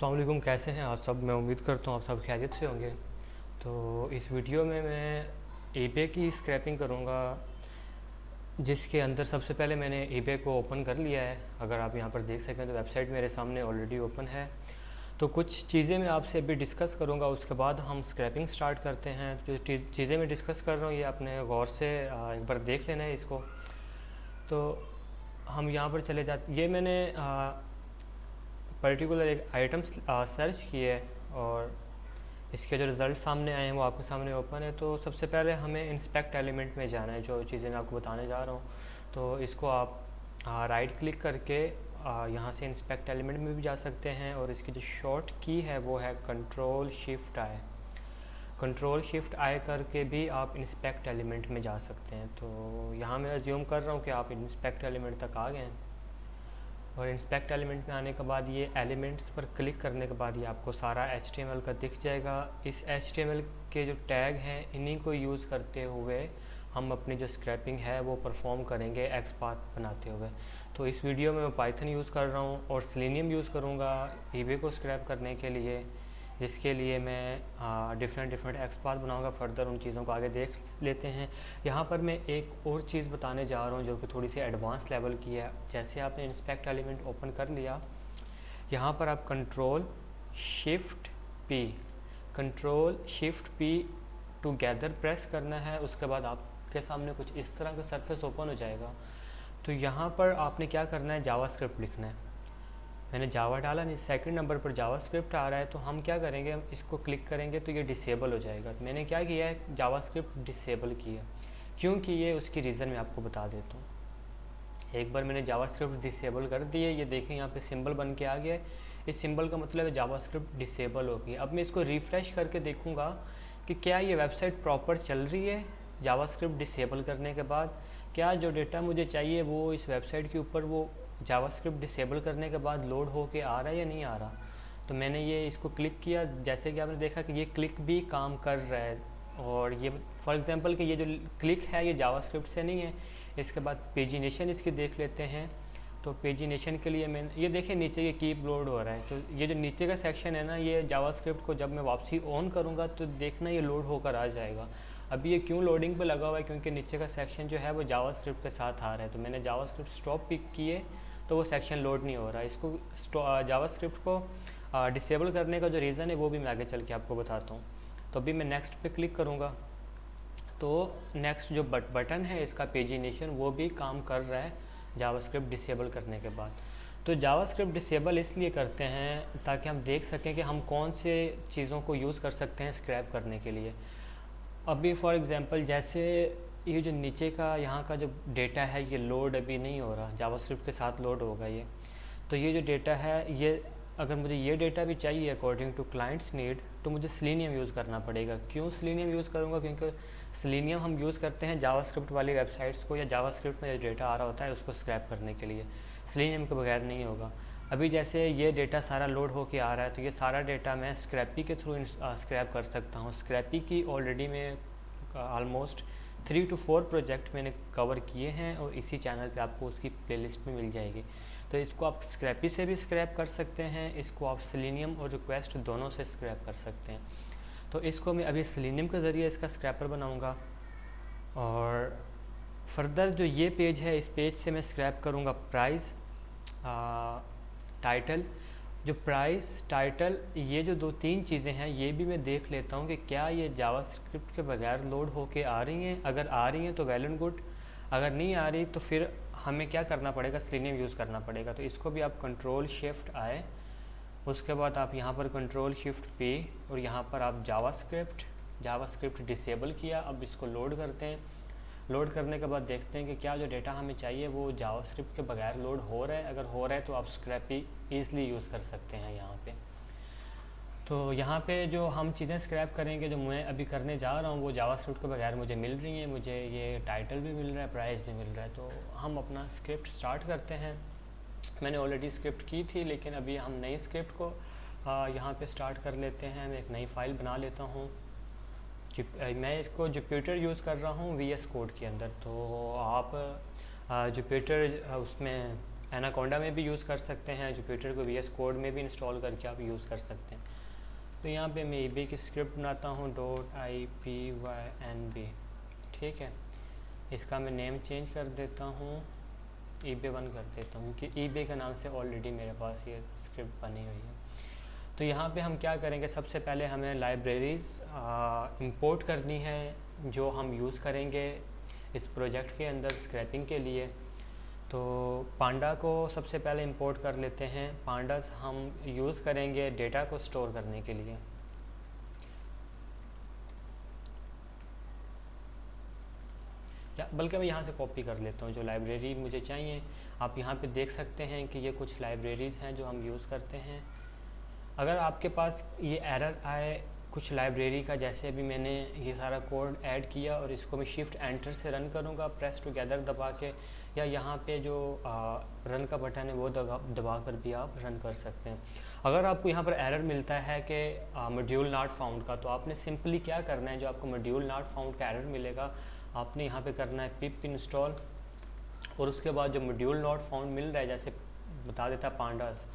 अस्सलाम वालेकुम, कैसे हैं आप सब। मैं उम्मीद करता हूँ आप सब खैरियत से होंगे। तो इस वीडियो में मैं ईबे की स्क्रैपिंग करूँगा, जिसके अंदर सबसे पहले मैंने ईबे को ओपन कर लिया है। अगर आप यहाँ पर देख सकें तो वेबसाइट मेरे सामने ऑलरेडी ओपन है। तो कुछ चीज़ें मैं आपसे अभी डिस्कस करूँगा, उसके बाद हम स्क्रैपिंग स्टार्ट करते हैं। जो चीज़ें मैं डिस्कस कर रहा हूँ ये आपने गौर से एक बार देख लेना है इसको। तो हम यहाँ पर चले जाते, ये मैंने पर्टिकुलर एक आइटम सर्च की है और इसके जो रिज़ल्ट सामने आए हैं वो आपके सामने ओपन है। तो सबसे पहले हमें इंस्पेक्ट एलिमेंट में जाना है, जो चीज़ें मैं आपको बताने जा रहा हूँ। तो इसको आप राइट क्लिक करके यहाँ से इंस्पेक्ट एलिमेंट में भी जा सकते हैं, और इसकी जो शॉर्ट की है वो है कंट्रोल शिफ्ट आई। कंट्रोल शिफ्ट आई करके भी आप इंस्पेक्ट एलिमेंट में जा सकते हैं। तो यहाँ मैं अज्यूम कर रहा हूँ कि आप इंस्पेक्ट एलिमेंट तक आ गए हैं, और इंस्पेक्ट एलिमेंट में आने के बाद ये एलिमेंट्स पर क्लिक करने के बाद ये आपको सारा HTML का दिख जाएगा। इस HTML के जो टैग हैं इन्हीं को यूज़ करते हुए हम अपनी जो स्क्रैपिंग है वो परफॉर्म करेंगे XPath बनाते हुए। तो इस वीडियो में मैं पाइथन यूज़ कर रहा हूँ और सेलेनियम यूज़ करूँगा ईबे को स्क्रैप करने के लिए, जिसके लिए मैं डिफरेंट XPath बनाऊंगा। फर्दर उन चीज़ों को आगे देख लेते हैं। यहाँ पर मैं एक और चीज़ बताने जा रहा हूँ जो कि थोड़ी सी एडवांस लेवल की है। जैसे आपने इंस्पेक्ट एलिमेंट ओपन कर लिया, यहाँ पर आप control shift P together press करना है। उसके बाद आपके सामने कुछ इस तरह का सरफेस ओपन हो जाएगा। तो यहाँ पर आपने क्या करना है, जावास्क्रिप्ट लिखना है। मैंने जावा डाला नहीं, सेकंड नंबर पर जावास्क्रिप्ट आ रहा है। तो हम क्या करेंगे, हम इसको क्लिक करेंगे तो ये डिसेबल हो जाएगा। तो मैंने क्या किया है, जावास्क्रिप्ट डिसेबल किया। क्यों किए उसकी रीज़न मैं आपको बता देता हूँ। एक बार मैंने जावास्क्रिप्ट डिसेबल कर दिए, ये देखें यहाँ पे सिंबल बन के आ गया है। इस सिंबल का मतलब है जावास्क्रिप्ट डिसेबल हो गई। अब मैं इसको रिफ़्रेश करके देखूँगा कि क्या ये वेबसाइट प्रॉपर चल रही है। जावास्क्रिप्ट डिसेबल करने के बाद क्या जो डेटा मुझे चाहिए वो इस वेबसाइट के ऊपर वो जावास्क्रिप्ट डिसेबल करने के बाद लोड होके आ रहा है या नहीं आ रहा। तो मैंने ये इसको क्लिक किया, जैसे कि आपने देखा कि ये क्लिक भी काम कर रहा है। और ये फॉर एग्जांपल कि ये जो क्लिक है ये जावास्क्रिप्ट से नहीं है। इसके बाद पेजिनेशन इसकी देख लेते हैं। तो पेजिनेशन के लिए मैं ये देखें नीचे ये कीप लोड हो रहा है। तो ये जो नीचे का सेक्शन है ना, ये जावास्क्रिप्ट को जब मैं वापसी ऑन करूँगा तो देखना ये लोड होकर आ जाएगा। अभी ये क्यों लोडिंग पे लगा हुआ है, क्योंकि नीचे का सेक्शन जो है वो जावास्क्रिप्ट के साथ आ रहा है। तो मैंने जावास्क्रिप्ट स्टॉप पिक किए तो वो सेक्शन लोड नहीं हो रहा है। इसको जावास्क्रिप्ट को डिसेबल करने का जो रीज़न है वो भी मैं आगे चल के आपको बताता हूँ। तो अभी मैं नेक्स्ट पे क्लिक करूँगा तो नेक्स्ट जो बटन है इसका पेजिनेशन वो भी काम कर रहा है जावास्क्रिप्ट डिसेबल करने के बाद। तो जावास्क्रिप्ट डिसेबल इसलिए करते हैं ताकि हम देख सकें कि हम कौन से चीज़ों को यूज़ कर सकते हैं स्क्रैप करने के लिए। अभी फॉर एग्ज़ाम्पल जैसे ये जो नीचे का यहाँ का जो डेटा है ये लोड अभी नहीं हो रहा, जावास्क्रिप्ट के साथ लोड होगा ये। तो ये जो डेटा है ये अगर मुझे ये डेटा भी चाहिए अकॉर्डिंग टू क्लाइंट्स नीड तो मुझे सेलेनियम यूज़ करना पड़ेगा। क्यों सेलेनियम यूज़ करूँगा, क्योंकि सेलेनियम हम यूज़ करते हैं जावास्क्रिप्ट वाली वेबसाइट्स को या जावास्क्रिप्ट में जो डेटा आ रहा होता है उसको स्क्रैप करने के लिए। सेलेनियम के बगैर नहीं होगा। अभी जैसे ये डेटा सारा लोड होके आ रहा है तो ये सारा डेटा मैं स्क्रैपी के थ्रू स्क्रैप कर सकता हूँ। स्क्रैपी की ऑलरेडी मैं ऑलमोस्ट 3 to 4 प्रोजेक्ट मैंने कवर किए हैं और इसी चैनल पे आपको उसकी प्लेलिस्ट में मिल जाएगी। तो इसको आप स्क्रैपी से भी स्क्रैप कर सकते हैं, इसको आप सेलेनियम और रिक्वेस्ट दोनों से स्क्रैप कर सकते हैं। तो इसको मैं अभी सेलेनियम के ज़रिए इसका स्क्रैपर बनाऊंगा। और फर्दर जो ये पेज है इस पेज से मैं स्क्रैप करूँगा प्राइस, टाइटल। जो प्राइस टाइटल ये जो 2-3 चीज़ें हैं ये भी मैं देख लेता हूँ कि क्या ये जावास्क्रिप्ट के बगैर लोड होके आ रही हैं। अगर आ रही हैं तो वेल एंड गुड, अगर नहीं आ रही तो फिर हमें क्या करना पड़ेगा, सेलेनियम यूज़ करना पड़ेगा। तो इसको भी आप कंट्रोल शिफ्ट आए, उसके बाद आप यहाँ पर कंट्रोल शिफ्ट पे और यहाँ पर आप जावास्क्रिप्ट डिसेबल किया। अब इसको लोड करते हैं। लोड करने के बाद देखते हैं कि क्या जो डेटा हमें चाहिए वो जावास्क्रिप्ट के बगैर लोड हो रहा है। अगर हो रहा है तो आप स्क्रैपी ईज़िली यूज़ कर सकते हैं यहाँ पे। तो यहाँ पे जो हम चीज़ें स्क्रैप करेंगे जो मैं अभी करने जा रहा हूँ वो जावास्क्रिप्ट के बगैर मुझे मिल रही हैं। मुझे ये टाइटल भी मिल रहा है, प्राइस भी मिल रहा है। तो हम अपना स्क्रिप्ट स्टार्ट करते हैं। मैंने ऑलरेडी स्क्रिप्ट की थी लेकिन अभी हम नई स्क्रिप्ट को यहाँ पे स्टार्ट कर लेते हैं। मैं एक नई फ़ाइल बना लेता हूँ। मैं इसको जुपिटर यूज़ कर रहा हूँ VS कोड के अंदर। तो आप जुपिटर उसमें एनाकोंडा में भी यूज़ कर सकते हैं, जुपिटर को VS कोड में भी इंस्टॉल करके आप यूज़ कर सकते हैं। तो यहाँ पे मैं eBay की स्क्रिप्ट बनाता हूँ .ipynb, ठीक है। इसका मैं नेम चेंज कर देता हूँ, eBay1 कर देता हूँ, क्योंकि eBay का नाम से ऑलरेडी मेरे पास ये स्क्रिप्ट बनी हुई है। तो यहाँ पे हम क्या करेंगे, सबसे पहले हमें लाइब्रेरीज़ इंपोर्ट करनी है जो हम यूज़ करेंगे इस प्रोजेक्ट के अंदर स्क्रैपिंग के लिए। तो पांडा को सबसे पहले इंपोर्ट कर लेते हैं। पांडास हम यूज़ करेंगे डेटा को स्टोर करने के लिए। या बल्कि मैं यहाँ से कॉपी कर लेता हूँ जो लाइब्रेरी मुझे चाहिए। आप यहाँ पे देख सकते हैं कि ये कुछ लाइब्रेरीज़ हैं जो हम यूज़ करते हैं। अगर आपके पास ये एरर आए कुछ लाइब्रेरी का, जैसे अभी मैंने ये सारा कोड ऐड किया और इसको मैं शिफ्ट एंटर से रन करूँगा प्रेस टुगेदर दबा के, या यहाँ पे जो रन का बटन है वो दबा कर भी आप रन कर सकते हैं। अगर आपको यहाँ पर एरर मिलता है कि मॉड्यूल नॉट फाउंड का, तो आपने सिंपली क्या करना है, जो आपको मॉड्यूल नॉट फाउंड का एरर मिलेगा आपने यहाँ पे करना है पिप इंस्टॉल, और उसके बाद जो मॉड्यूल नॉट फाउंड मिल रहा है जैसे बता देता है पांडास,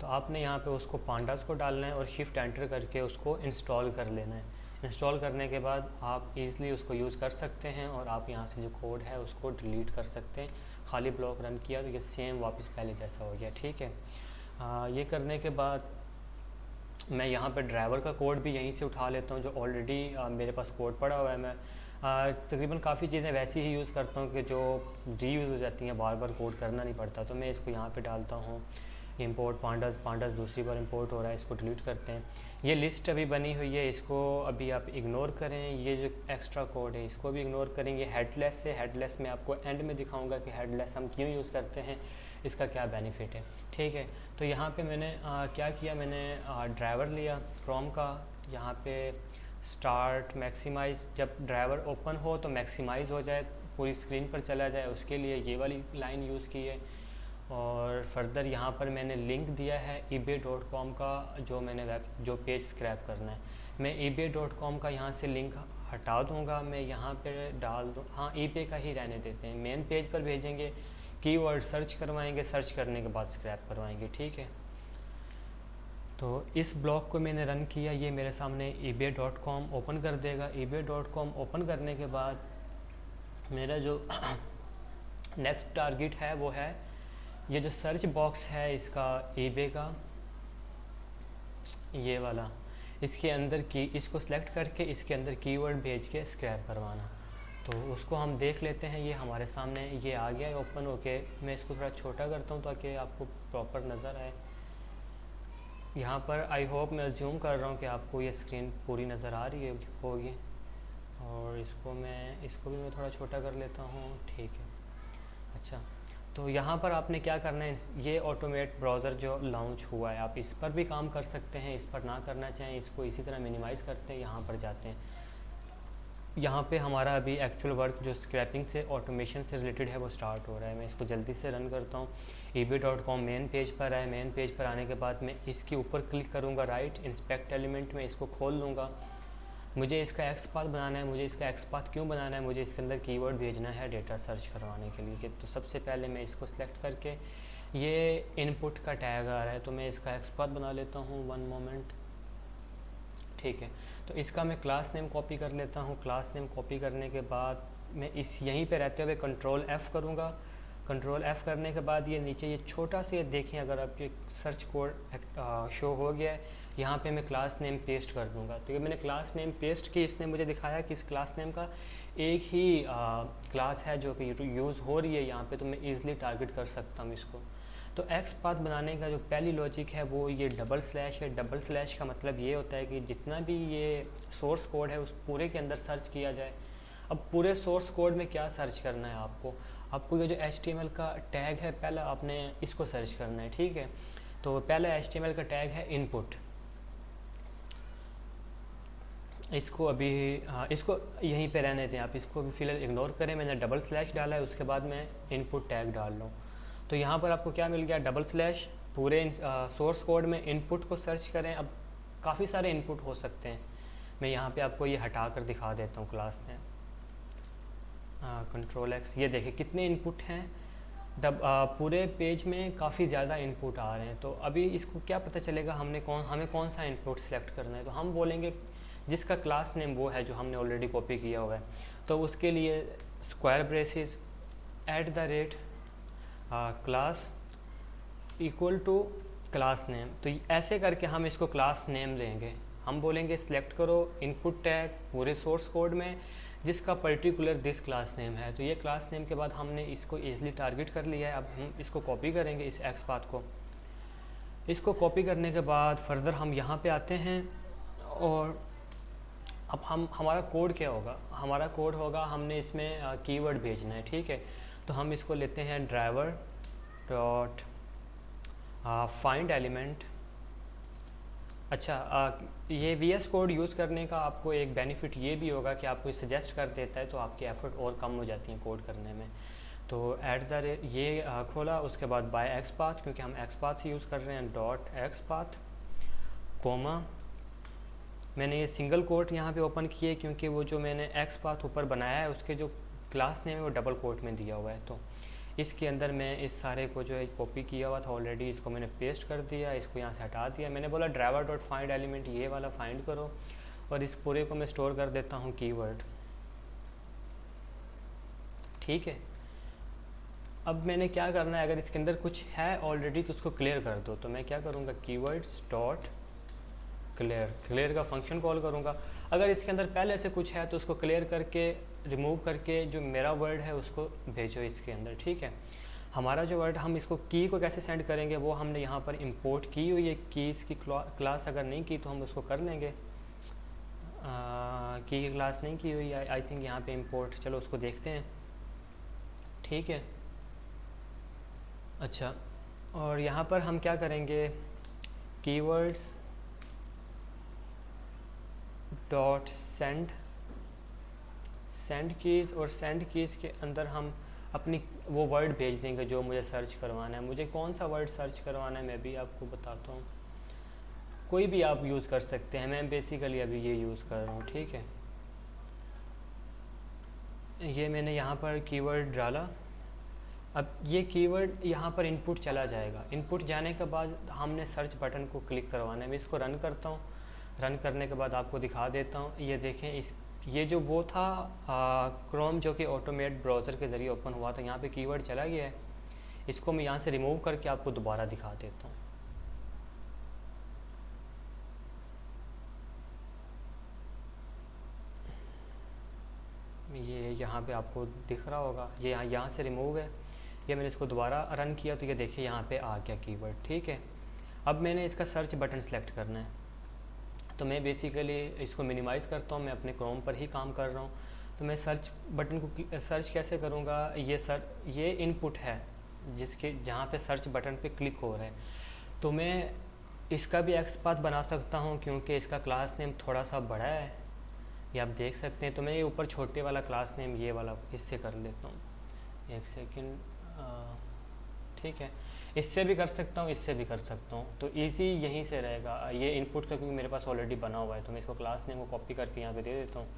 तो आपने यहाँ पे उसको पांडास को डालना है और शिफ्ट एंटर करके उसको इंस्टॉल कर लेना है। इंस्टॉल करने के बाद आप इजीली उसको यूज़ कर सकते हैं और आप यहाँ से जो कोड है उसको डिलीट कर सकते हैं। खाली ब्लॉक रन किया तो ये सेम वापस पहले जैसा हो गया, ठीक है। ये करने के बाद मैं यहाँ पर ड्राइवर का कोड भी यहीं से उठा लेता हूँ जो ऑलरेडी मेरे पास कोड पड़ा हुआ है। मैं तकरीबन काफ़ी चीज़ें वैसी ही यूज़ करता हूँ कि जो रीयूज़ हो जाती हैं, बार बार कोड करना नहीं पड़ता। तो मैं इसको यहाँ पे डालता हूँ इंपोर्ट पांडास दूसरी बार इंपोर्ट हो रहा है, इसको डिलीट करते हैं। ये लिस्ट अभी बनी हुई है, इसको अभी आप इग्नोर करें। ये जो एक्स्ट्रा कोड है इसको भी इग्नोर करेंगे। हेडलेस है, हेडलेस मैं आपको एंड में दिखाऊंगा कि हेडलेस हम क्यों यूज़ करते हैं, इसका क्या बेनिफिट है, ठीक है। तो यहाँ पे मैंने क्या किया, मैंने ड्राइवर लिया क्रोम का, यहाँ पे स्टार्ट मैक्सिमाइज़, जब ड्राइवर ओपन हो तो मैक्सिमाइज़ हो जाए, पूरी स्क्रीन पर चला जाए, उसके लिए ये वाली लाइन यूज़ की है। और फर्दर यहाँ पर मैंने लिंक दिया है ebay.com का, जो पेज स्क्रैप करना है। मैं ebay.com का यहाँ से लिंक हटा दूँगा, मैं यहाँ पे डाल दूँ, हाँ eBay का ही रहने देते हैं। मेन पेज पर भेजेंगे, कीवर्ड सर्च करवाएंगे, सर्च करने के बाद स्क्रैप करवाएंगे, ठीक है। तो इस ब्लॉक को मैंने रन किया, ये मेरे सामने ebay.com ओपन कर देगा। ebay.com ओपन करने के बाद मेरा जो नेक्स्ट टारगेट है वो है ये जो सर्च बॉक्स है इसका eBay का, ये वाला, इसके अंदर की इसको सिलेक्ट करके इसके अंदर कीवर्ड भेज के स्क्रैप करवाना। तो उसको हम देख लेते हैं। ये हमारे सामने ये आ गया है ओपन होके। मैं इसको थोड़ा छोटा करता हूँ ताकि आपको प्रॉपर नज़र आए। यहाँ पर आई होप, मैं अज्यूम कर रहा हूँ कि आपको ये स्क्रीन पूरी नज़र आ रही होगी। और इसको भी मैं थोड़ा छोटा कर लेता हूँ, ठीक है। अच्छा, तो यहाँ पर आपने क्या करना है, ये ऑटोमेट ब्राउज़र जो लॉन्च हुआ है आप इस पर भी काम कर सकते हैं। इस पर ना करना चाहें इसको इसी तरह मिनिमाइज़ करते हैं, यहाँ पर जाते हैं। यहाँ पे हमारा अभी एक्चुअल वर्क जो स्क्रैपिंग से ऑटोमेशन से रिलेटेड है वो स्टार्ट हो रहा है। मैं इसको जल्दी से रन करता हूँ। ebay.com मेन पेज पर है। मेन पेज पर आने के बाद मैं इसके ऊपर क्लिक करूँगा, राइट इंस्पेक्ट एलिमेंट में इसको खोल लूँगा। मुझे इसका एक्सपाथ बनाना है। मुझे इसका एक्सपाथ क्यों बनाना है, मुझे इसके अंदर कीवर्ड भेजना है डेटा सर्च करवाने के लिए। तो सबसे पहले मैं इसको सिलेक्ट करके, ये इनपुट का टैग आ रहा है तो मैं इसका एक्सपाथ बना लेता हूँ, 1 मोमेंट, ठीक है। तो इसका मैं क्लास नेम कॉपी कर लेता हूँ। क्लास नेम कॉपी करने के बाद मैं यहीं पे रहते हुए कंट्रोल F करूँगा। कंट्रोल F करने के बाद ये नीचे ये छोटा सा, ये देखें अगर आपके सर्च कोड शो हो गया है, यहाँ पे मैं क्लास नेम पेस्ट कर दूँगा। तो ये मैंने क्लास नेम पेस्ट की, इसने मुझे दिखाया कि इस क्लास नेम का एक ही क्लास है जो कि यूज़ हो रही है यहाँ पे, तो मैं ईज़िली टारगेट कर सकता हूँ इसको। तो एक्सपाथ बनाने का जो पहली लॉजिक है वो ये डबल स्लैश है। डबल स्लैश का मतलब ये होता है कि जितना भी ये सोर्स कोड है उस पूरे के अंदर सर्च किया जाए। अब पूरे सोर्स कोड में क्या सर्च करना है आपको ये जो HTML का टैग है पहला आपने इसको सर्च करना है, ठीक है। तो पहला HTML का टैग है इनपुट। इसको यहीं पे रहने दें, आप इसको भी फिलहाल इग्नोर करें। मैंने डबल स्लैश डाला है, उसके बाद मैं इनपुट टैग डाल लूँ। तो यहाँ पर आपको क्या मिल गया, डबल स्लैश। पूरे सोर्स कोड में इनपुट को सर्च करें। अब काफ़ी सारे इनपुट हो सकते हैं, मैं यहाँ पे आपको ये हटा कर दिखा देता हूँ क्लास में। कंट्रोल X, ये देखें कितने इनपुट हैं, पूरे पेज में काफ़ी ज़्यादा इनपुट आ रहे हैं, तो अभी इसको क्या पता चलेगा हमें कौन सा इनपुट सेलेक्ट करना है। तो हम बोलेंगे जिसका क्लास नेम वो है जो हमने ऑलरेडी कॉपी किया हुआ है, तो उसके लिए square braces @ class equal to class name. तो ऐसे करके हम इसको क्लास नेम लेंगे। हम बोलेंगे सिलेक्ट करो इनपुट टैग पूरे सोर्स कोड में जिसका पर्टिकुलर दिस क्लास नेम है। तो ये क्लास नेम के बाद हमने इसको ईजिली टारगेट कर लिया है। अब हम इसको कॉपी करेंगे, इस एक्स पाथ को। इसको कॉपी करने के बाद फर्दर हम यहाँ पे आते हैं और अब हमारा कोड क्या होगा, हमारा कोड होगा हमने इसमें कीवर्ड भेजना है, ठीक है। तो हम इसको लेते हैं ड्राइवर डॉट फाइंड एलिमेंट। अच्छा, ये VS कोड यूज़ करने का आपको एक बेनिफिट ये भी होगा कि आपको सजेस्ट कर देता है, तो आपकी एफर्ट और कम हो जाती है कोड करने में। तो ये खोला, उसके बाद बाय एक्स पाथ, क्योंकि हम एक्स पाथ यूज़ कर रहे हैं, डॉट एक्स पाथ कोमा। मैंने ये सिंगल कोट यहाँ पे ओपन किए क्योंकि वो जो मैंने एक्स पाथ ऊपर बनाया है उसके जो क्लास नेम है वो डबल कोट में दिया हुआ है। तो इसके अंदर मैं इस सारे को जो है कॉपी किया हुआ था ऑलरेडी, इसको मैंने पेस्ट कर दिया, इसको यहाँ से हटा दिया। मैंने बोला ड्राइवर डॉट फाइंड एलिमेंट ये वाला फाइंड करो, और इस पूरे को मैं स्टोर कर देता हूँ कीवर्ड, ठीक है। अब मैंने क्या करना है, अगर इसके अंदर कुछ है ऑलरेडी तो उसको क्लियर कर दो। तो मैं क्या करूँगा, कीवर्ड्स डॉट क्लियर का फंक्शन कॉल करूँगा। अगर इसके अंदर पहले से कुछ है तो उसको क्लियर करके रिमूव करके जो मेरा वर्ड है उसको भेजो इसके अंदर, ठीक है। हमारा जो वर्ड, हम इसको की को कैसे सेंड करेंगे वो हमने यहाँ पर इंपोर्ट की हुई है। कीज़ की क्लास अगर नहीं की तो हम उसको कर लेंगे। की क्लास नहीं की हुई है आई थिंक यहाँ पे इंपोर्ट, चलो उसको देखते हैं, ठीक है। अच्छा, और यहाँ पर हम क्या करेंगे, कीवर्ड्स डॉट सेंड कीज़, और सेंड कीज़ के अंदर हम अपनी वो वर्ड भेज देंगे जो मुझे सर्च करवाना है। मुझे कौन सा वर्ड सर्च करवाना है मैं भी आपको बताता हूँ, कोई भी आप यूज़ कर सकते हैं। मैं बेसिकली अभी ये यूज़ कर रहा हूँ, ठीक है। ये मैंने यहाँ पर कीवर्ड डाला। अब ये कीवर्ड यहाँ पर इनपुट चला जाएगा। इनपुट जाने के बाद हमने सर्च बटन को क्लिक करवाना है। मैं इसको रन करता हूँ, रन करने के बाद आपको दिखा देता हूँ। ये देखें, ये जो वो था क्रोम जो कि ऑटोमेट ब्राउज़र के ज़रिए ओपन हुआ था, यहाँ पे कीवर्ड चला गया है। इसको मैं यहाँ से रिमूव करके आपको दोबारा दिखा देता हूँ। ये यहाँ पे आपको दिख रहा होगा, ये यहाँ से रिमूव है। ये मैंने इसको दोबारा रन किया तो ये देखिए यहाँ पे आ गया कीवर्ड, ठीक है। अब मैंने इसका सर्च बटन सेलेक्ट करना है, तो मैं बेसिकली इसको मिनिमाइज़ करता हूँ। मैं अपने क्रोम पर ही काम कर रहा हूँ, तो मैं सर्च बटन को सर्च कैसे करूँगा, ये इनपुट है जिसके जहाँ पे सर्च बटन पे क्लिक हो रहा है। तो मैं इसका भी एक्स पाथ बना सकता हूँ क्योंकि इसका क्लास नेम थोड़ा सा बड़ा है, ये आप देख सकते हैं। तो मैं ये ऊपर छोटे वाला क्लास नेम ये वाला इससे कर लेता हूँ। एक सेकेंड, ठीक है। इससे भी कर सकता हूँ, इससे भी कर सकता हूँ, तो इजी यहीं से रहेगा। ये इनपुट का क्योंकि मेरे पास ऑलरेडी बना हुआ है, तो मैं इसको क्लास नेम को कॉपी करके यहाँ पे दे देता हूँ,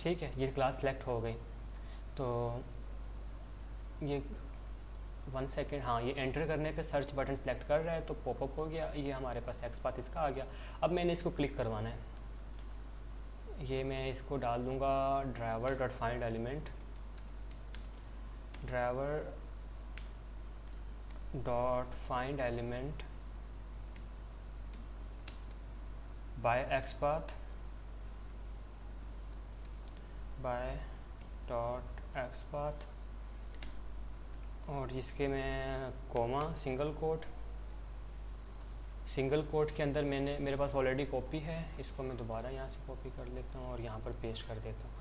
ठीक है। ये क्लास सेलेक्ट हो गई। तो ये 1 सेकेंड, हाँ, ये एंटर करने पे सर्च बटन सेलेक्ट कर रहा है तो पॉपअप हो गया। ये हमारे पास एक्स पाथ इसका आ गया। अब मैंने इसको क्लिक करवाना है। ये मैं इसको डाल दूँगा driver dot find element, driver dot find element by X path by dot X path, और इसके मैं कोमा सिंगल कोट के अंदर मेरे पास ऑलरेडी कॉपी है। इसको मैं दोबारा यहाँ से कॉपी कर लेता हूँ और यहाँ पर पेस्ट कर देता हूँ।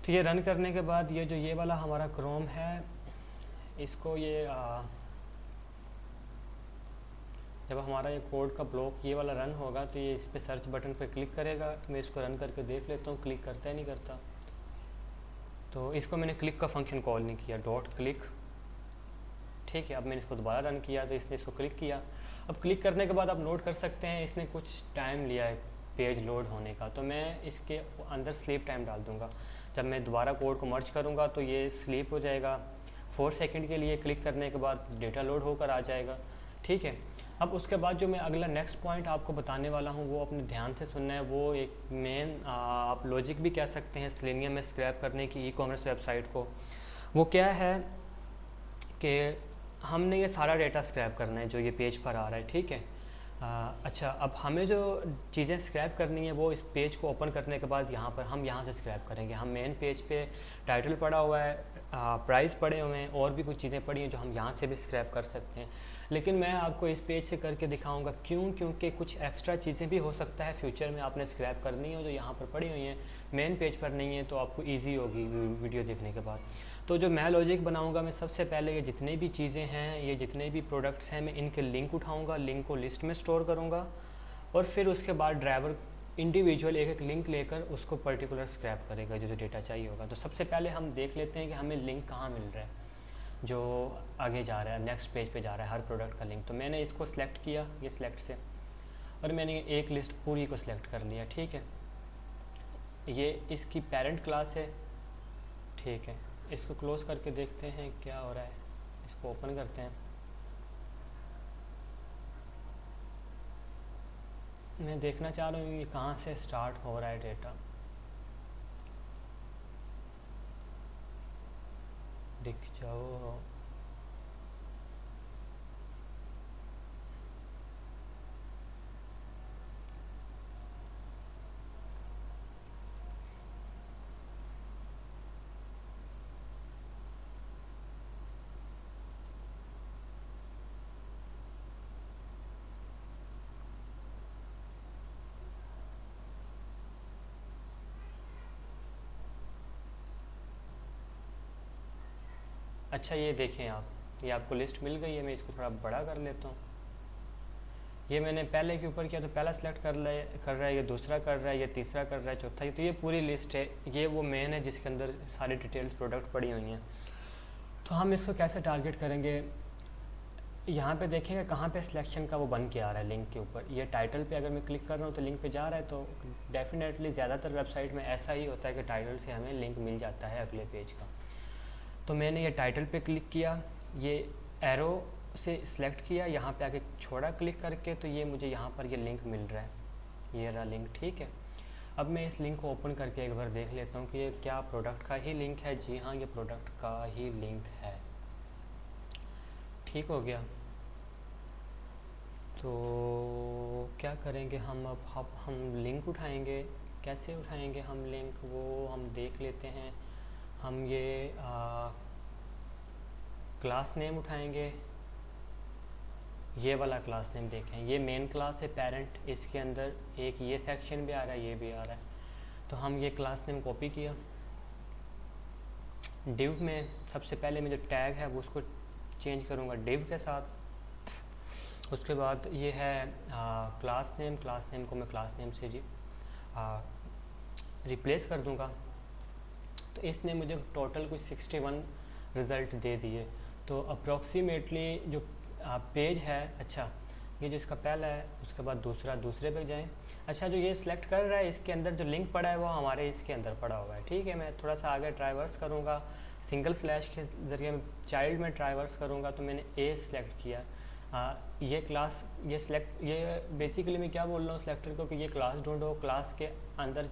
तो ये रन करने के बाद ये वाला हमारा क्रोम है, इसको जब हमारा ये कोड का ब्लॉक ये वाला रन होगा तो ये इस पे सर्च बटन पे क्लिक करेगा। मैं इसको रन करके देख लेता हूँ क्लिक करता है नहीं करता। तो इसको मैंने क्लिक का फंक्शन कॉल नहीं किया, डॉट क्लिक, ठीक है। अब मैंने इसको दोबारा रन किया तो इसने इसको क्लिक किया। अब क्लिक करने के बाद आप नोट कर सकते हैं इसने कुछ टाइम लिया है पेज लोड होने का, तो मैं इसके अंदर स्लीप टाइम डाल दूँगा। जब मैं दोबारा कोड को मर्ज करूँगा तो ये स्लीप हो जाएगा 4 सेकंड के लिए, क्लिक करने के बाद डेटा लोड होकर आ जाएगा, ठीक है। अब उसके बाद जो मैं अगला नेक्स्ट पॉइंट आपको बताने वाला हूँ वो अपने ध्यान से सुनना है। वो एक मेन आप लॉजिक भी कह सकते हैं सेलेनियम में स्क्रैप करने की ई-कॉमर्स वेबसाइट को। वो क्या है कि हमने ये सारा डेटा स्क्रैप करना है जो ये पेज पर आ रहा है, ठीक है। अच्छा, अब हमें जो चीज़ें स्क्रैप करनी है वो इस पेज को ओपन करने के बाद हम यहाँ से स्क्रैप करेंगे। हम मेन पेज पे टाइटल पड़ा हुआ है, प्राइस पड़े हुए हैं, और भी कुछ चीज़ें पड़ी हैं जो हम यहाँ से भी स्क्रैप कर सकते हैं। लेकिन मैं आपको इस पेज से करके दिखाऊंगा, क्योंकि कुछ एक्स्ट्रा चीज़ें भी हो सकता है फ्यूचर में आपने स्क्रैप करनी हो जो यहाँ पर पड़ी हुई हैं, मेन पेज पर नहीं है, तो आपको ईजी होगी वीडियो देखने के बाद। तो जो मैं लॉजिक बनाऊंगा, मैं सबसे पहले ये जितनी भी चीज़ें हैं, ये जितने भी प्रोडक्ट्स हैं, मैं इनके लिंक उठाऊंगा, लिंक को लिस्ट में स्टोर करूंगा, और फिर उसके बाद ड्राइवर इंडिविजुअल एक एक लिंक लेकर उसको पर्टिकुलर स्क्रैप करेगा जो डेटा चाहिए होगा। तो सबसे पहले हम देख लेते हैं कि हमें लिंक कहाँ मिल रहा है जो आगे जा रहा है, नेक्स्ट पेज पे जा रहा है हर प्रोडक्ट का लिंक। तो मैंने इसको सिलेक्ट किया, ये सिलेक्ट से, और मैंने एक लिस्ट पूरी को सिलेक्ट कर लिया, ठीक है। ये इसकी पेरेंट क्लास है, ठीक है। इसको क्लोज करके देखते हैं क्या हो रहा है, इसको ओपन करते हैं। मैं देखना चाह रहा हूँ ये कहाँ से स्टार्ट हो रहा है डेटा, दिख जाओ। अच्छा, ये देखें आप, ये आपको लिस्ट मिल गई है। मैं इसको थोड़ा बड़ा कर लेता हूँ। ये मैंने पहले के ऊपर किया तो पहला सेलेक्ट कर रहा है, ये दूसरा कर रहा है, ये तीसरा कर रहा है, चौथा। तो ये पूरी लिस्ट है, ये वो मेन है जिसके अंदर सारी डिटेल्स प्रोडक्ट पड़ी हुई हैं। तो हम इसको कैसे टारगेट करेंगे, यहाँ पे देखेंगे कहाँ पे सिलेक्शन का वो बन के आ रहा है लिंक के ऊपर। ये टाइटल पे अगर मैं क्लिक कर रहा हूँ तो लिंक पे जा रहा है। तो डेफिनेटली ज़्यादातर वेबसाइट में ऐसा ही होता है कि टाइटल से हमें लिंक मिल जाता है अगले पेज का। तो मैंने ये टाइटल पे क्लिक किया, ये एरो से सिलेक्ट किया, यहाँ पे आके छोड़ा क्लिक करके, तो ये मुझे यहाँ पर ये लिंक मिल रहा है, ये रहा लिंक, ठीक है। अब मैं इस लिंक को ओपन करके एक बार देख लेता हूँ कि ये क्या प्रोडक्ट का ही लिंक है। जी हाँ, ये प्रोडक्ट का ही लिंक है, ठीक हो गया। तो क्या करेंगे हम, अब हम लिंक उठाएंगे। कैसे उठाएंगे हम लिंक, वो हम देख लेते हैं। हम ये क्लास नेम उठाएंगे, ये वाला क्लास नेम देखें, ये मेन क्लास है पेरेंट, इसके अंदर एक ये सेक्शन भी आ रहा है, ये भी आ रहा है। तो हम ये क्लास नेम कॉपी किया, डिव में सबसे पहले मैं जो टैग है वो उसको चेंज करूँगा डिव के साथ। उसके बाद ये है क्लास नेम, क्लास नेम को मैं क्लास नेम से रिप्लेस कर दूँगा। तो इसने मुझे टोटल कुछ 61 रिज़ल्ट दे दिए। तो अप्रॉक्सीमेटली जो पेज है, अच्छा ये जो इसका पहला है, उसके बाद दूसरे पे जाएं। अच्छा, जो ये सिलेक्ट कर रहा है इसके अंदर जो लिंक पड़ा है वो हमारे इसके अंदर पड़ा हुआ है, ठीक है। मैं थोड़ा सा आगे ट्राइवर्स करूँगा, सिंगल स्लैश के ज़रिए मैं चाइल्ड में ट्राइवर्स करूँगा। तो मैंने ए सिलेक्ट किया, ये क्लास, ये बेसिकली मैं क्या बोल रहा हूँ सिलेक्टर को कि ये क्लास ढूंढो, क्लास के अंदर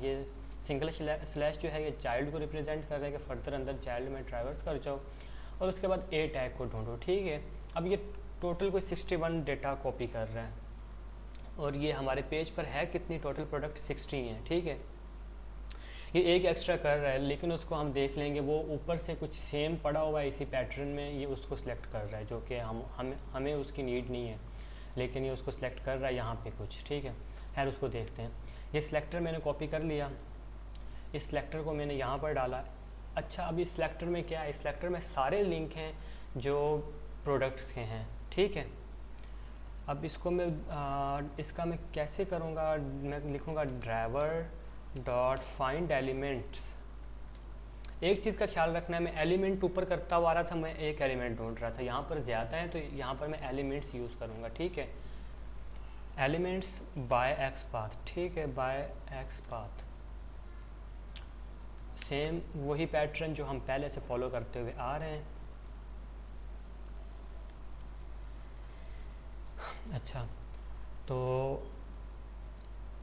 ये सिंगल स्लैश जो है ये चाइल्ड को रिप्रेजेंट कर रहा है कि फर्दर अंदर चाइल्ड में ट्राइवर्स कर जाओ, और उसके बाद ए टैग को ढूंढो, ठीक है। अब ये टोटल कोई 61 डेटा कॉपी कर रहा है, और ये हमारे पेज पर है कितनी, टोटल प्रोडक्ट 60 हैं, ठीक है। ये एक एक्स्ट्रा कर रहा है, लेकिन उसको हम देख लेंगे, वो ऊपर से कुछ सेम पड़ा हुआ है इसी पैटर्न में, ये उसको सिलेक्ट कर रहा है, जो कि हमें उसकी नीड नहीं है, लेकिन ये उसको सिलेक्ट कर रहा है यहाँ पे कुछ, ठीक है। खैर उसको देखते हैं। ये सिलेक्टर मैंने कॉपी कर लिया, इस सिलेक्टर को मैंने यहाँ पर डाला। अच्छा, अब इस सिलेक्टर में क्या है, इस सिलेक्टर में सारे लिंक हैं जो प्रोडक्ट्स के हैं, ठीक है। अब इसको मैं इसका मैं कैसे करूँगा, मैं लिखूँगा ड्राइवर डॉट फाइंड एलिमेंट्स। एक चीज़ का ख्याल रखना है, मैं एलिमेंट ऊपर करता हुआ आ रहा था, मैं एक एलिमेंट ढूंढ रहा था, यहाँ पर ज़्यादा है तो यहाँ पर मैं एलिमेंट्स यूज़ करूँगा, ठीक है। एलिमेंट्स बाय एक्स पाथ, ठीक है, बाय एक्स पाथ सेम वही पैटर्न जो हम पहले से फॉलो करते हुए आ रहे हैं। अच्छा, तो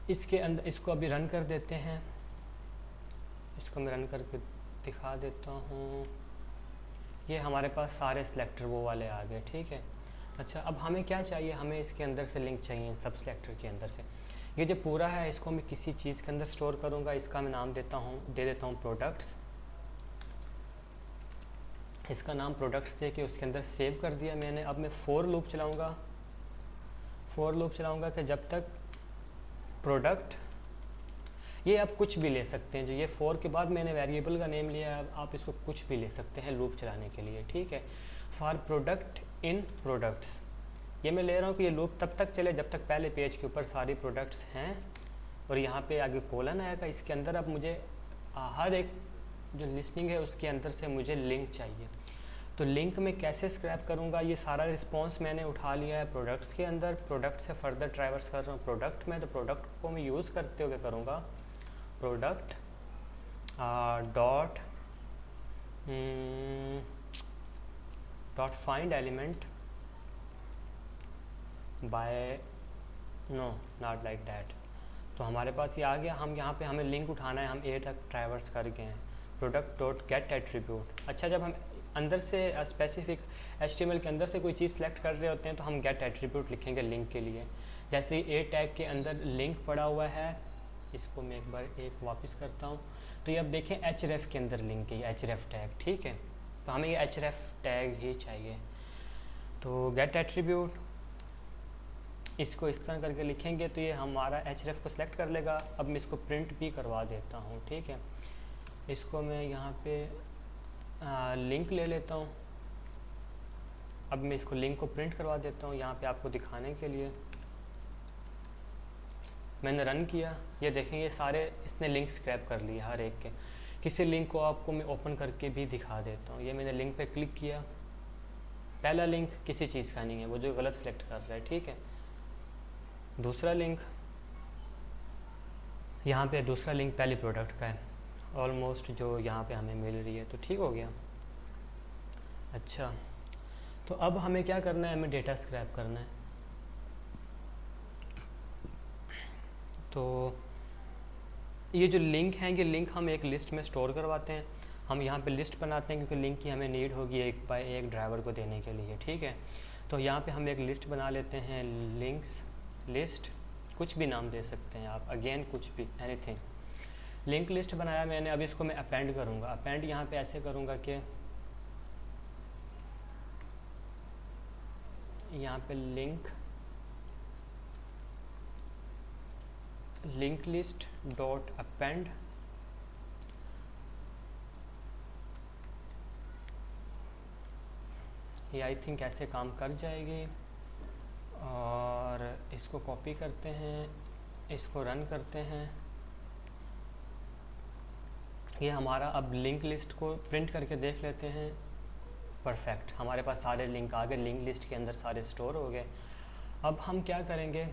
इसके अंदर इसको अभी रन कर देते हैं। इसको मैं रन करके दिखा देता हूँ। ये हमारे पास सारे सिलेक्टर वो वाले आ गए, ठीक है। अच्छा, अब हमें क्या चाहिए, हमें इसके अंदर से लिंक चाहिए, सब सिलेक्टर के अंदर से। ये जो पूरा है इसको मैं किसी चीज़ के अंदर स्टोर करूँगा। इसका मैं नाम दे देता हूँ प्रोडक्ट्स। इसका नाम प्रोडक्ट्स दे के उसके अंदर सेव कर दिया मैंने। अब मैं फॉर लूप चलाऊँगा। फॉर लूप चलाऊँगा कि जब तक प्रोडक्ट, ये आप कुछ भी ले सकते हैं। जो ये फॉर के बाद मैंने वेरिएबल का नेम लिया है, आप इसको कुछ भी ले सकते हैं लूप चलाने के लिए, ठीक है। फॉर प्रोडक्ट इन प्रोडक्ट्स, ये मैं ले रहा हूँ कि ये लूप तब तक चले जब तक पहले पेज के ऊपर सारी प्रोडक्ट्स हैं, और यहाँ पे आगे कोलन आएगा। इसके अंदर अब मुझे हर एक जो लिस्टिंग है उसके अंदर से मुझे लिंक चाहिए। तो लिंक में कैसे स्क्रैप करूँगा, ये सारा रिस्पॉन्स मैंने उठा लिया है प्रोडक्ट्स के अंदर। प्रोडक्ट से फर्दर ट्रैवर्स कर रहा हूँ प्रोडक्ट में, तो प्रोडक्ट को मैं यूज़ करते हुए करूँगा product dot find element by, no not like that. तो हमारे पास ये आ गया। हम यहाँ पे हमें लिंक उठाना है, हम ए तक ट्रैवर्स कर गए हैं। Product dot gate attribute. अच्छा, जब हम अंदर से स्पेसिफिक HTML के अंदर से कोई चीज़ सेलेक्ट कर रहे होते हैं तो हम गेट एट्रीब्यूट लिखेंगे लिंक के लिए। जैसे ए टैग के अंदर लिंक पड़ा हुआ है, इसको मैं एक बार वापस करता हूँ, तो ये अब देखें href के अंदर लिंक है, href टैग, ठीक है। तो हमें ये href टैग ही चाहिए। तो गेट एट्रीब्यूट, इसको इस तरह करके लिखेंगे तो ये हमारा href को सिलेक्ट कर लेगा। अब मैं इसको प्रिंट भी करवा देता हूँ, ठीक है। इसको मैं यहाँ पे लिंक ले लेता हूँ। अब मैं इसको लिंक को प्रिंट करवा देता हूँ यहाँ पे आपको दिखाने के लिए। मैंने रन किया, ये देखें ये सारे इसने लिंक स्क्रैप कर लिए हर एक के। किसी लिंक को आपको मैं ओपन करके भी दिखा देता हूँ। ये मैंने लिंक पे क्लिक किया, पहला लिंक किसी चीज़ का नहीं है, वो जो गलत सेलेक्ट कर रहा है, ठीक है। दूसरा लिंक, यहाँ पे दूसरा लिंक पहले प्रोडक्ट का है ऑलमोस्ट जो यहाँ पे हमें मिल रही है, तो ठीक हो गया। अच्छा, तो अब हमें क्या करना है, हमें डेटा स्क्रैप करना है। तो ये जो लिंक हैं, ये लिंक हम एक लिस्ट में स्टोर करवाते हैं। हम यहाँ पे लिस्ट बनाते हैं क्योंकि लिंक की हमें नीड होगी एक बाय एक ड्राइवर को देने के लिए, ठीक है। तो यहाँ पे हम एक लिस्ट बना लेते हैं, लिंक्स लिस्ट, कुछ भी नाम दे सकते हैं आप, अगेन कुछ भी, एनीथिंग। लिंक लिस्ट बनाया मैंने। अब इसको मैं अपेंड करूँगा। अपेंड यहाँ पे ऐसे करूँगा कि यहाँ पे लिंक लिस्ट डॉट अपेंड, ये आई थिंक ऐसे काम कर जाएगी। और इसको कॉपी करते हैं, इसको रन करते हैं। ये हमारा अब लिंक लिस्ट को प्रिंट करके देख लेते हैं। परफेक्ट, हमारे पास सारे लिंक आ गए, लिंक लिस्ट के अंदर सारे स्टोर हो गए। अब हम क्या करेंगे,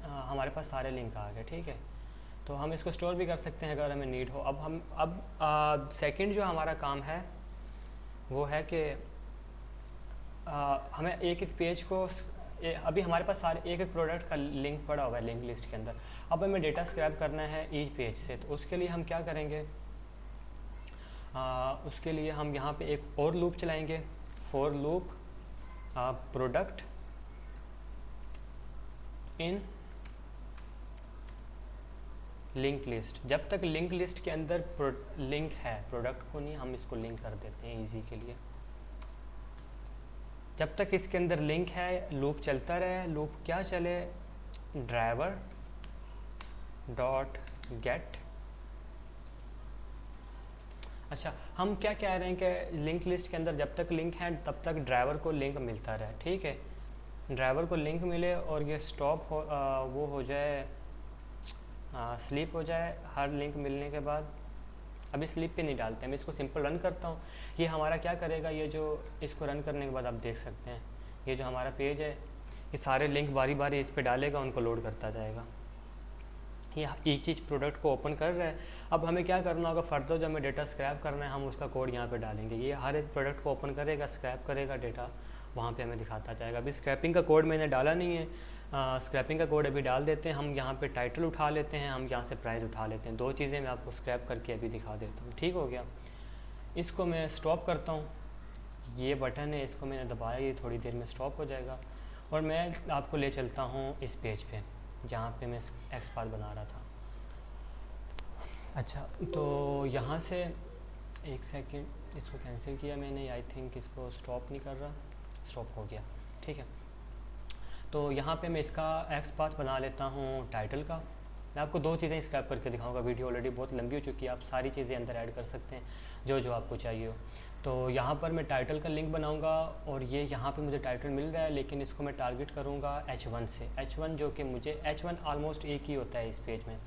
हमारे पास सारे लिंक आ गए, ठीक है। तो हम इसको स्टोर भी कर सकते हैं अगर हमें नीड हो। अब सेकंड जो हमारा काम है वो है कि हमें एक एक पेज को, अभी हमारे पास सारे एक एक प्रोडक्ट का लिंक पड़ा हुआ है लिंक लिस्ट के अंदर। अब हमें डेटा स्क्रैप करना है ईच पेज से। तो उसके लिए हम क्या करेंगे, उसके लिए हम यहाँ पे एक और लूप चलाएंगे, for loop product in link list. जब तक लिंक लिस्ट के अंदर लिंक है, प्रोडक्ट को नहीं, हम इसको लिंक कर देते हैं इजी के लिए। जब तक इसके अंदर लिंक है लूप चलता रहे। लूप क्या चले, ड्राइवर डॉट गेट। अच्छा, हम क्या कह रहे हैं कि लिंक लिस्ट के अंदर जब तक लिंक है तब तक ड्राइवर को लिंक मिलता रहे, ठीक है। ड्राइवर को लिंक मिले और ये स्टॉप हो, वो हो जाए, स्लीप हो जाए हर लिंक मिलने के बाद। अभी स्लीप पे नहीं डालते, मैं इसको सिंपल रन करता हूँ। ये हमारा क्या करेगा, ये जो इसको रन करने के बाद आप देख सकते हैं ये जो हमारा पेज है, ये सारे लिंक बारी बारी इस पे डालेगा, उनको लोड करता जाएगा। ये चीज़ प्रोडक्ट को ओपन कर रहा है। अब हमें क्या करना होगा, फर्दर जो हमें डेटा स्क्रैप करना है हम उसका कोड यहाँ पे डालेंगे। ये हर एक प्रोडक्ट को ओपन करेगा, स्क्रैप करेगा डेटा, वहाँ पे हमें दिखाता जाएगा। अभी स्क्रैपिंग का कोड मैंने डाला नहीं है, स्क्रैपिंग का कोड अभी डाल देते हैं। हम यहाँ पे टाइटल उठा लेते हैं, हम यहाँ से प्राइस उठा लेते हैं। 2 चीज़ें मैं आपको स्क्रैप करके अभी दिखा देता हूँ। ठीक हो गया, इसको मैं स्टॉप करता हूँ। ये बटन है, इसको मैंने दबाया, ये थोड़ी देर में स्टॉप हो जाएगा और मैं आपको ले चलता हूँ इस पेज पे जहाँ पे मैं एक्सपाथ बना रहा था। अच्छा, तो यहाँ से एक सेकंड, इसको कैंसिल किया मैंने, आई थिंक इसको स्टॉप नहीं कर रहा, स्टॉप हो गया। ठीक है, तो यहाँ पे मैं इसका एक्सपाथ बना लेता हूँ टाइटल का। मैं आपको 2 चीज़ें स्क्रैप करके दिखाऊंगा, वीडियो ऑलरेडी बहुत लंबी हो चुकी है, आप सारी चीज़ें अंदर ऐड कर सकते हैं जो जो आपको चाहिए हो। तो यहाँ पर मैं टाइटल का लिंक बनाऊंगा और ये यहाँ पे मुझे टाइटल मिल रहा है, लेकिन इसको मैं टारगेट करूँगा H1 से। H1 जो कि मुझे H1 ऑलमोस्ट एक ही होता है इस पेज में।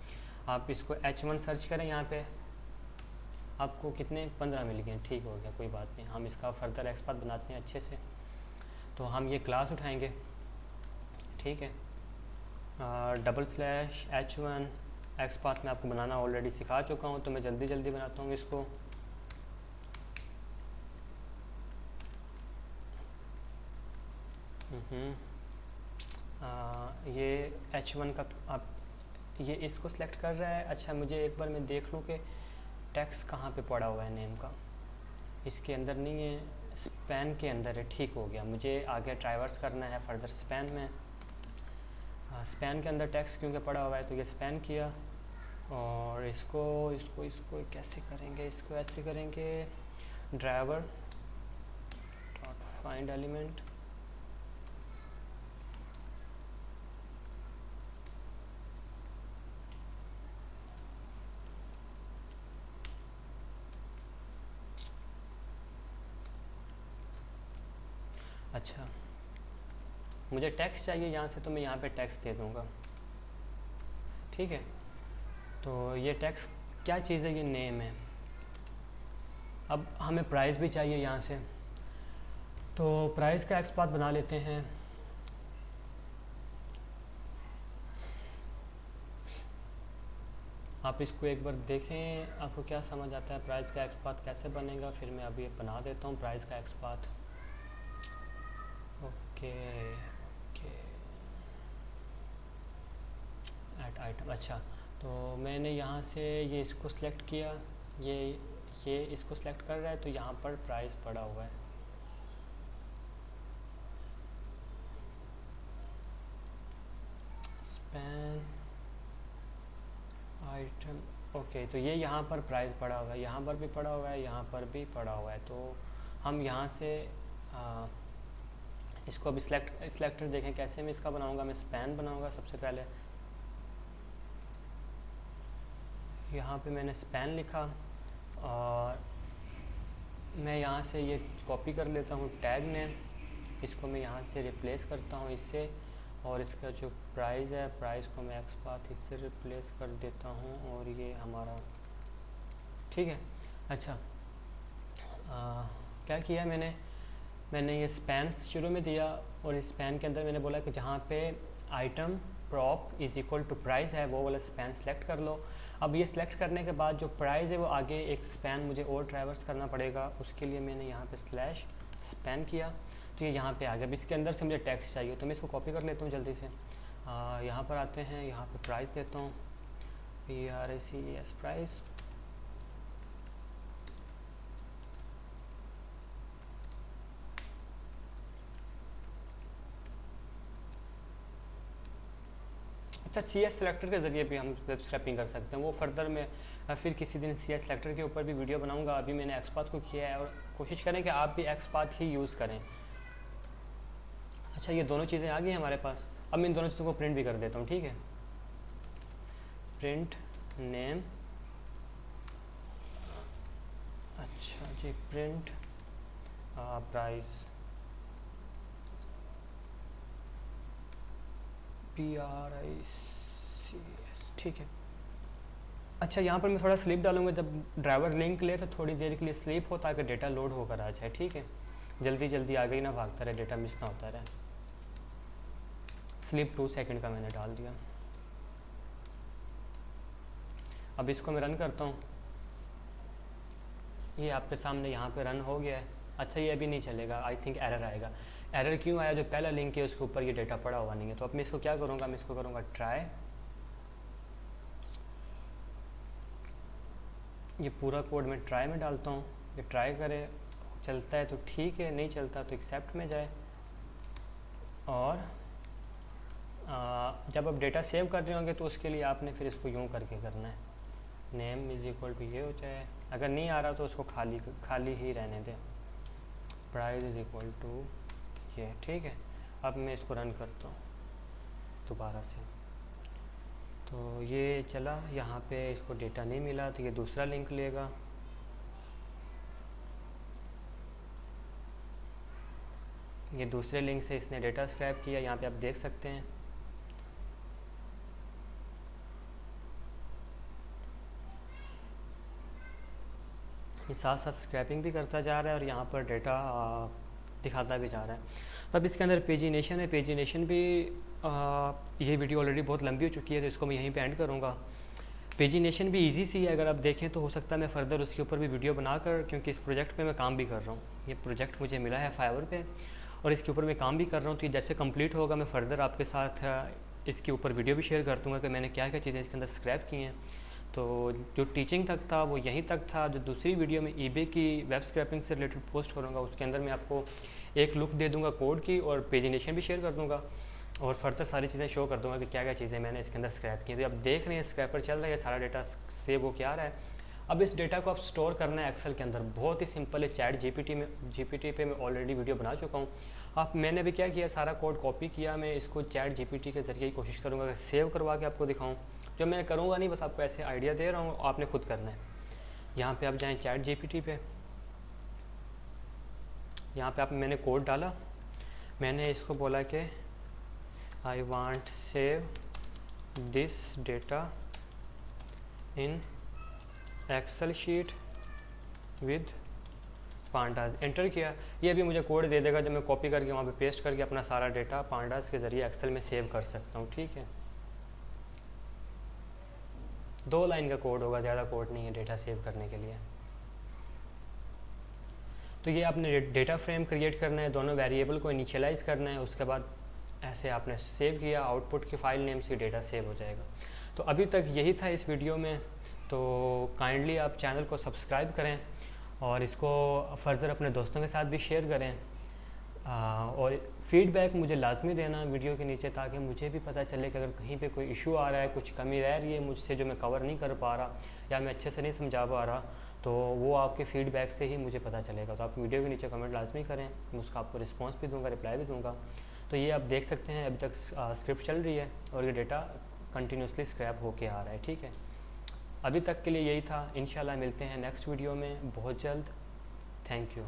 आप इसको H1 सर्च करें, यहाँ पे आपको कितने 15 मिल गए। ठीक हो गया, कोई बात नहीं, हम इसका फर्दर एक्सपाथ बनाते हैं अच्छे से। तो हम ये क्लास उठाएँगे, ठीक है, /H1 एक्सपाथ मैं आपको बनाना ऑलरेडी सिखा चुका हूँ, तो मैं जल्दी जल्दी बनाता हूँ इसको। ये H1 का आप ये इसको सिलेक्ट कर रहा है। अच्छा, मुझे एक बार मैं देख लूँ कि टैक्स कहाँ पे पड़ा हुआ है नेम का। इसके अंदर नहीं है, स्पैन के अंदर है। ठीक हो गया, मुझे आगे ट्राइवर्स करना है फर्दर स्पैन में। स्पैन के अंदर टैक्स क्योंकि पड़ा हुआ है तो ये स्पैन किया और इसको इसको इसको कैसे करेंगे, इसको ऐसे करेंगे, ड्राइवर डॉट फाइंड एलिमेंट, अच्छा मुझे टैक्स चाहिए यहाँ से, तो मैं यहाँ पे टैक्स दे दूँगा। ठीक है, तो ये टैक्स क्या चीज़ है, ये नेम है। अब हमें प्राइस भी चाहिए यहाँ से, तो प्राइस का एक्सपाथ बना लेते हैं। आप इसको एक बार देखें, आपको क्या समझ आता है प्राइस का एक्सपाथ कैसे बनेगा। फिर मैं अभी बना देता हूँ प्राइस का XPath. Okay okay, add item. अच्छा, तो मैंने यहाँ से ये इसको सिलेक्ट किया, ये इसको सिलेक्ट कर रहा है, तो यहाँ पर प्राइस पड़ा हुआ है। स्पैन आइटम, ओके, तो ये यहाँ पर प्राइस पड़ा हुआ है, यहाँ पर भी पड़ा हुआ है, यहाँ पर भी पड़ा हुआ है। तो हम यहाँ से इसको अभी सिलेक्टर देखें कैसे मैं इसका बनाऊंगा। मैं स्पैन बनाऊंगा सबसे पहले। यहाँ पे मैंने स्पैन लिखा और मैं यहाँ से ये कॉपी कर लेता हूँ टैग नेम, इसको मैं यहाँ से रिप्लेस करता हूँ इससे, और इसका जो प्राइस है, प्राइस को मैं एक्सपाथ इससे रिप्लेस कर देता हूँ और ये हमारा ठीक है। अच्छा, क्या किया मैंने ये स्पैन शुरू में दिया और इस स्पैन के अंदर मैंने बोला कि जहाँ पे item prop is equal to price है वो वाला स्पैन सेलेक्ट कर लो। अब ये सिलेक्ट करने के बाद जो प्राइस है वो आगे एक स्पैन मुझे और ट्रैवर्स करना पड़ेगा, उसके लिए मैंने यहाँ पे स्लैश स्पैन किया तो ये यहाँ पे आ गया। अब इसके अंदर से मुझे टेक्स्ट चाहिए तो मैं इसको कॉपी कर लेता हूँ जल्दी से। यहाँ पर आते हैं, यहाँ पे प्राइस देता हूँ, PRICES प्राइस। अच्छा, CS सेलेक्टर के ज़रिए भी हम वेब स्क्रैपिंग कर सकते हैं, वो फर्दर में फिर किसी दिन CS सेलेक्टर के ऊपर भी वीडियो बनाऊंगा। अभी मैंने एक्सपाथ को किया है और कोशिश करें कि आप भी एक्सपाथ ही यूज़ करें। अच्छा, ये दोनों चीज़ें आ गई हमारे पास। अब मैं इन दोनों चीज़ों को प्रिंट भी कर देता हूँ। ठीक है, प्रिंट नेम, अच्छा जी, प्रिंट प्राइस, PRICES। ठीक है। अच्छा, यहाँ पर मैं थोड़ा स्लीप डालूंगा, जब ड्राइवर लिंक ले तो थोड़ी देर के लिए स्लीप हो ताकि डेटा लोड होकर आ जाए। ठीक है, जल्दी जल्दी आगे ही ना भागता रहे, डेटा मिस ना होता रहे। स्लीप 2 सेकंड का मैंने डाल दिया। अब इसको मैं रन करता हूँ, ये आपके सामने यहाँ पे रन हो गया है। अच्छा ये अभी नहीं चलेगा, आई थिंक एरर आएगा। एरर क्यों आया? जो पहला लिंक है उसके ऊपर ये डेटा पड़ा हुआ नहीं है। तो अब मैं इसको क्या करूँगा, मैं इसको करूँगा ट्राई। ये पूरा कोड मैं ट्राई में डालता हूँ, ये ट्राई करे, चलता है तो ठीक है, नहीं चलता तो एक्सेप्ट में जाए। और जब आप डेटा सेव कर रहे होंगे तो उसके लिए आपने फिर इसको यूँ करके करना है, नेम इज़ इक्वल टू ये हो जाए। अगर नहीं आ रहा तो उसको खाली ही रहने दें, प्राइस इज़ इक्वल टू ये, ठीक है। अब मैं इसको रन करता हूँ दोबारा से, तो ये चला, यहाँ पे इसको डेटा नहीं मिला तो ये दूसरा लिंक लेगा। ये दूसरे लिंक से इसने डेटा स्क्रैप किया, यहाँ पे आप देख सकते हैं। ये साथ साथ स्क्रैपिंग भी करता जा रहा है और यहाँ पर डेटा दिखाता भी जा रहा है। तो अब इसके अंदर पेजिनेशन है, पेजिनेशन भी ये वीडियो ऑलरेडी बहुत लंबी हो चुकी है तो इसको मैं यहीं पे एंड करूँगा। पेजिनेशन भी इजी सी है, अगर आप देखें तो हो सकता है मैं फ़र्दर उसके ऊपर भी वीडियो बनाकर, क्योंकि इस प्रोजेक्ट पे मैं काम भी कर रहा हूँ, ये प्रोजेक्ट मुझे मिला है फाइवर पे और इसके ऊपर मैं काम भी कर रहा हूँ। तो ये जैसे कंप्लीट होगा मैं फ़र्दर आपके साथ इसके ऊपर वीडियो भी शेयर कर दूँगा कि मैंने क्या क्या चीज़ें इसके अंदर स्क्रैप की हैं। तो जो टीचिंग तक था वो यहीं तक था। जो दूसरी वीडियो में ईबे की वेब स्क्रैपिंग से रिलेटेड पोस्ट करूँगा उसके अंदर मैं आपको एक लुक दे दूँगा कोड की और पेजिनेशन भी शेयर कर दूँगा और फर्दर सारी चीज़ें शो कर दूँगा कि क्या क्या चीज़ें मैंने इसके अंदर स्क्रैप की। तो अब देख रहे हैं स्क्रैपर चल रहा है, सारा डेटा सेव हो के आ रहा है। अब इस डेटा को आप स्टोर करना है एक्सेल के अंदर, बहुत ही सिंपल है। चैट जीपीटी पे मैं ऑलरेडी वीडियो बना चुका हूँ। मैंने भी क्या किया, सारा कोड कॉपी किया, मैं इसको चैट जीपीटी के ज़रिए ही कोशिश करूँगा कि सेव करवा के आपको दिखाऊँ। जो मैं करूँगा नहीं, बस आपको ऐसे आइडिया दे रहा हूँ, आपने खुद करना है। यहाँ पे आप जाएँ चैट जीपीटी पे, यहाँ पे मैंने कोड डाला, मैंने इसको बोला कि I want save this data in Excel sheet with pandas, enter किया। ये भी मुझे कोड दे देगा जो मैं कॉपी करके वहाँ पे पेस्ट करके अपना सारा डेटा पांडास के ज़रिए एक्सेल में सेव कर सकता हूँ, ठीक है। 2 लाइन का कोड होगा, ज़्यादा कोड नहीं है डेटा सेव करने के लिए। तो ये आपने डेटा फ्रेम क्रिएट करना है, दोनों वेरिएबल को इनिशियलाइज़ करना है, उसके बाद ऐसे आपने सेव किया, आउटपुट की फाइल नेम से डेटा सेव हो जाएगा। तो अभी तक यही था इस वीडियो में। तो काइंडली आप चैनल को सब्सक्राइब करें और इसको फर्दर अपने दोस्तों के साथ भी शेयर करें और फीडबैक मुझे लाजमी देना वीडियो के नीचे, ताकि मुझे भी पता चले कि अगर कहीं पे कोई इशू आ रहा है, कुछ कमी रह रही है मुझसे जो मैं कवर नहीं कर पा रहा या मैं अच्छे से नहीं समझा पा रहा, तो वो आपके फीडबैक से ही मुझे पता चलेगा। तो आप वीडियो के नीचे कमेंट लाजमी करें, मैं उसका आपको रिस्पॉन्स भी दूँगा, रिप्लाई भी दूँगा। तो ये आप देख सकते हैं अभी तक स्क्रिप्ट चल रही है और ये डेटा कंटिन्यूसली स्क्रैप होके आ रहा है, ठीक है। अभी तक के लिए यही था, इंशाल्लाह मिलते हैं नेक्स्ट वीडियो में बहुत जल्द। Thank you.